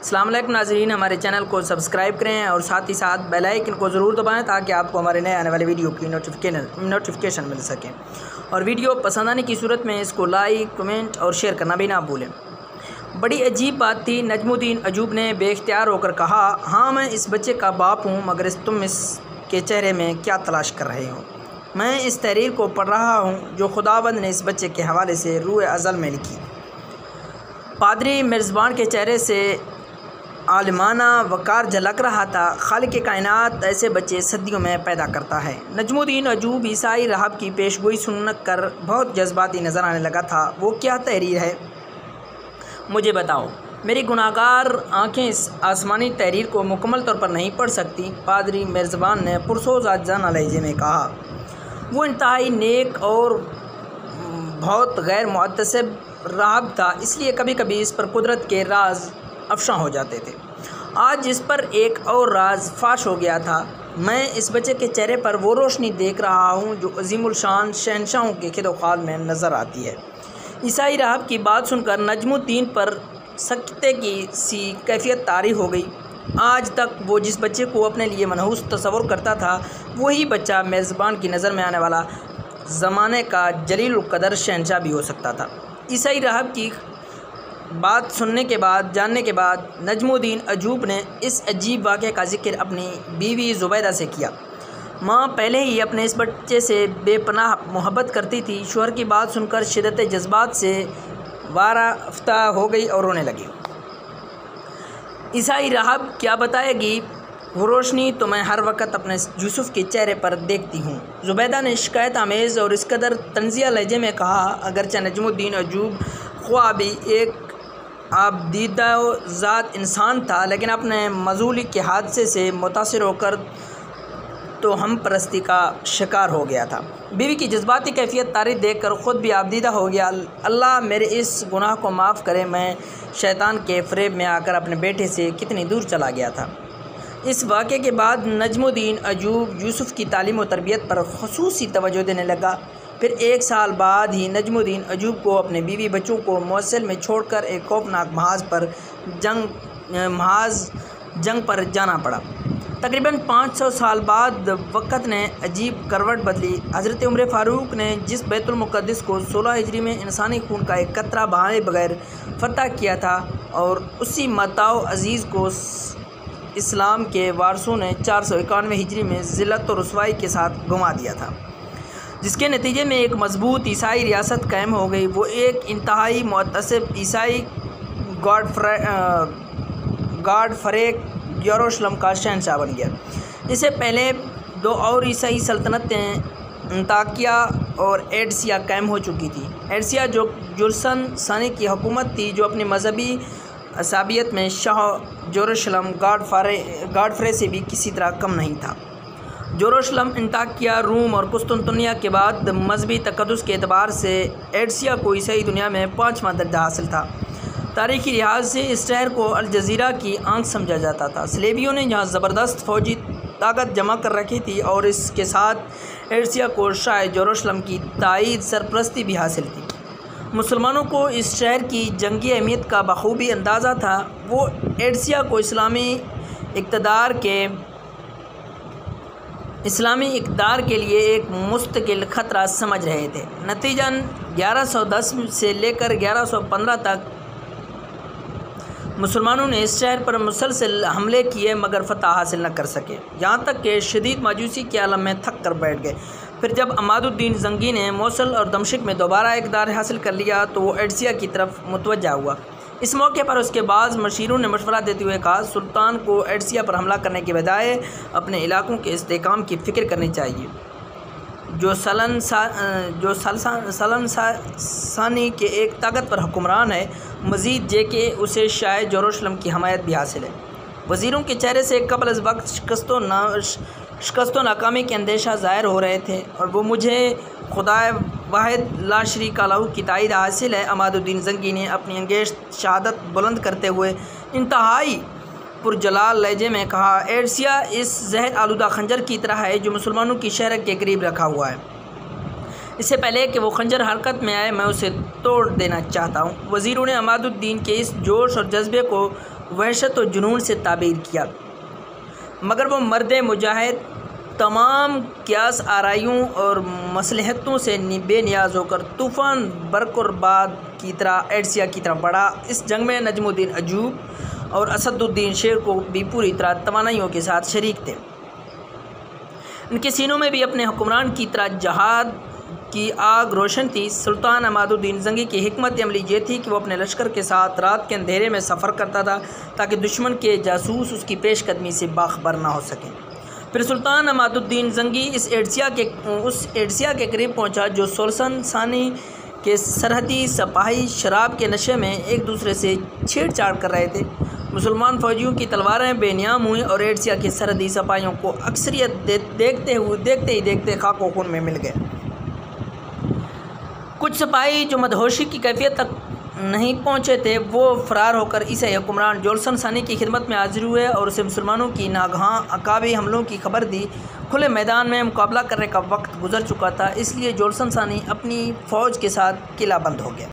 अस्सलाम वालेकुम नाज़रीन, हमारे चैनल को सब्सक्राइब करें और साथ ही साथ बेल आइकन को ज़रूर दबाएं ताकि आपको हमारे नए आने वाले वीडियो की नोटिफिकेशन मिल सके। और वीडियो पसंद आने की सूरत में इसको लाइक, कमेंट और शेयर करना भी ना भूलें। बड़ी अजीब बात थी। नजमुद्दीन अजूब ने बेख्तियार होकर कहा, हाँ मैं इस बच्चे का बाप हूँ, मगर तुम इसके चेहरे में क्या तलाश कर रहे हो? मैं इस तहरीर को पढ़ रहा हूँ जो खुदावंद ने इस बच्चे के हवाले से रूए अज़ल में लिखी। पादरी मेज़बान के चेहरे से आलिमाना वक़ार झलक रहा था। खालिक़ कायनात ऐसे बच्चे सदियों में पैदा करता है। नजमुद्दीन अजूब ईसाई राहब की पेशगोई सुनकर बहुत जज्बाती नज़र आने लगा था। वो क्या तहरीर है, मुझे बताओ। मेरी गुनाहगार आँखें इस आसमानी तहरीर को मुकम्मल तौर पर नहीं पढ़ सकती, पादरी मेज़बान ने पुरसोज़ आजाना लहजे में कहा। वो इंतहाई नेक और बहुत गैर मुअत्तसिब राहब था, इसलिए कभी कभी इस पर कुदरत के राज अफशा हो जाते थे। आज इस पर एक और राज फाश हो गया था। मैं इस बच्चे के चेहरे पर वो रोशनी देख रहा हूँ जो अजीमुल शान शहनशाहों के खिदोखाल में नज़र आती है। ईसाई राहब की बात सुनकर नजमुद्दीन पर सकते की सी कैफियत तारी हो गई। आज तक वो जिस बच्चे को अपने लिए मनहूस तस्वुर करता था, वही बच्चा मेज़बान की नज़र में आने वाला ज़माने का जलील कदर शहनशाह भी हो सकता था। ईसाई राहब की बात सुनने के बाद, जानने के बाद नजमुद्दीन अजूब ने इस अजीब वाक़े का जिक्र अपनी बीवी ज़ुबैदा से किया। माँ पहले ही अपने इस बच्चे से बेपनाह मोहब्बत करती थी। शोहर की बात सुनकर शिद्दत जज्बात से वाराफ्ता हो गई और रोने लगी। ईसाई राहब क्या बताएगी? वो रोशनी तो मैं हर वक्त अपने यूसुफ़ के चेहरे पर देखती हूँ। ज़ुबैदा ने शिकायत आमेज़ और इस कदर तंज़िया लहजे में कहा। अगरचे नजमुद्दीन अजूब ख्वाबी एक आबदीदा ज़ात इंसान था, लेकिन अपने मजूली के हादसे से मुतासिर होकर तो हम परस्ती का शिकार हो गया था। बीवी की जज्बाती कैफियत तारीफ देखकर ख़ुद भी आबदीदा हो गया। अल्लाह मेरे इस गुनाह को माफ़ करे, मैं शैतान के फ़रेब में आकर अपने बेटे से कितनी दूर चला गया था। इस वाक़े के बाद नजमुद्दीन अजूब यूसुफ़ की तालीम और तरबियत पर ख़ुसूसी तवज्जो देने लगा। फिर एक साल बाद ही नजमुद्दीन अजूब को अपने बीवी बच्चों को मौसल में छोड़कर एक खौफनाक महाज जंग पर जाना पड़ा। तकरीबन 500 साल बाद वक़्त ने अजीब करवट बदली। हज़रत उमर फ़ारूक ने जिस बैतुल मुक़द्दस को 16 हिजरी में इंसानी खून का एक कतरा बहाए बगैर फ़तह किया था, और उसी मताओ अज़ीज़ को इस्लाम के वारसों ने 491 हिजरी में ज़िल्लत और रुसवाई के साथ घुमा दिया था, जिसके नतीजे में एक मजबूत ईसाई रियासत कायम हो गई। वो एक इंतहाई मुअत्तसिब ईसाई गॉडफ्रेक यरूशलेम का शहनशाह बन गया। इससे पहले दो और ईसाई सल्तनतें अंताकिया और एडसिया कायम हो चुकी थी। एडसिया जो जुलसन सानी की हुकूमत थी, जो अपनी मजहबी असाबियत में शाह यरूशलेम गॉडफ्रे से भी किसी तरह कम नहीं था। यरूशलेम, अंताकिया, रूम और कुस्तुनतुनिया के बाद मजहबी तकद्दुस के एतबार से एडसिया को ईसाई दुनिया में 5वां दर्जा हासिल था। तारीख़ी लिहाज से इस शहर को अल जज़ीरा की आंख समझा जाता था। सलेबियों ने यहाँ ज़बरदस्त फ़ौजी ताकत जमा कर रखी थी और इसके साथ एडसिया को शाह यरूशलेम की ताईद सरपरस्ती भी हासिल थी। मुसलमानों को इस शहर की जंगी अहमियत का बखूबी अंदाज़ा था। वो एडसिया को इस्लामी इक़्तिदार के लिए एक मुस्तकिल ख़तरा समझ रहे थे। नतीजन 1110 से लेकर 1115 तक मुसलमानों ने इस शहर पर मुसलसल हमले किए, मगर फ़तह हासिल न कर सके। यहाँ तक कि शदीद मायूसी के आलम में थक कर बैठ गए। फिर जब अमादुद्दीन जंगी ने मोसल और दमश्क में दोबारा इक़्तिदार हासिल कर लिया, तो वो एडसिया की तरफ मुतवज्जा हुआ। इस मौके पर उसके बाद मशीरों ने मशवरा देते हुए कहा, सुल्तान को एडसिया पर हमला करने के बजाय अपने इलाकों के इस्तेहकाम की फ़िक्र करनी चाहिए, जो सलन सानी के एक ताकतवर हुक्मरान है। मज़ीद जे के उसे शाह यरूशलेम की हमायत भी हासिल है। वज़ीरों के चेहरे से कबल अज़ वक्त शिकस्त नाकामी के अंदेशा ज़ाहिर हो रहे थे, और वो मुझे खुदाए वाहिद ला शरीका लहू की ताईद हासिल है। अमादुद्दीन जंगी ने अपनी अंगेज़ शहादत बुलंद करते हुए इंतहाई पुरजलाल लहजे में कहा, एडसिया इस जहर आलूदा खंजर की तरह है जो मुसलमानों की शहर के करीब रखा हुआ है। इससे पहले कि वो खंजर हरकत में आए, मैं उसे तोड़ देना चाहता हूँ। वज़ीरों ने अमादुद्दीन के इस जोश और जज्बे को वहशत और जुनून से ताबीर किया, मगर वो मर्द मुजाहिद तमाम क़ियास आराइयों और मसलहतों से बेनियाज होकर तूफ़ान बरक़ुरबाद की तरह एडसिया की तरफ बढ़ा। इस जंग में नजमुद्दीन अयूब और असदुद्दीन शेर को भी पूरी तरह तवानाइयों के साथ शरीक थे। उनके सीनों में भी अपने हुक्मरान की तरह जहाद की आग रोशन थी। सुल्तान अमादुद्दीन जंगी की हिकमत अमली ये थी कि वो अपने लश्कर के साथ रात के अंधेरे में सफ़र करता था ताकि दुश्मन के जासूस उसकी पेशकदमी से बाखबर ना हो सकें। फिर सुल्तान अमादुद्दीन जंगी उस एडसिया के करीब पहुंचा जो जोल्सन सानी के सरहदी सिपाही शराब के नशे में एक दूसरे से छेड़छाड़ कर रहे थे। मुसलमान फ़ौजियों की तलवारें बेनियाम हुई और एडसिया के सरहदी सिपाहियों को अक्सरियत देखते ही देखते खाको खून में मिल गए। कुछ सिपाही जो मदहोशी की कैफियत तक नहीं पहुँचे थे वो फ़रार होकर ईसाई हुक्मरान जोल्सन सानी की खिदमत में हाजिर हुए और उसे मुसलमानों की नागहां अकाबी हमलों की खबर दी। खुले मैदान में मुकाबला करने का वक्त गुजर चुका था, इसलिए जोल्सन सानी अपनी फ़ौज के साथ किला बंद हो गया।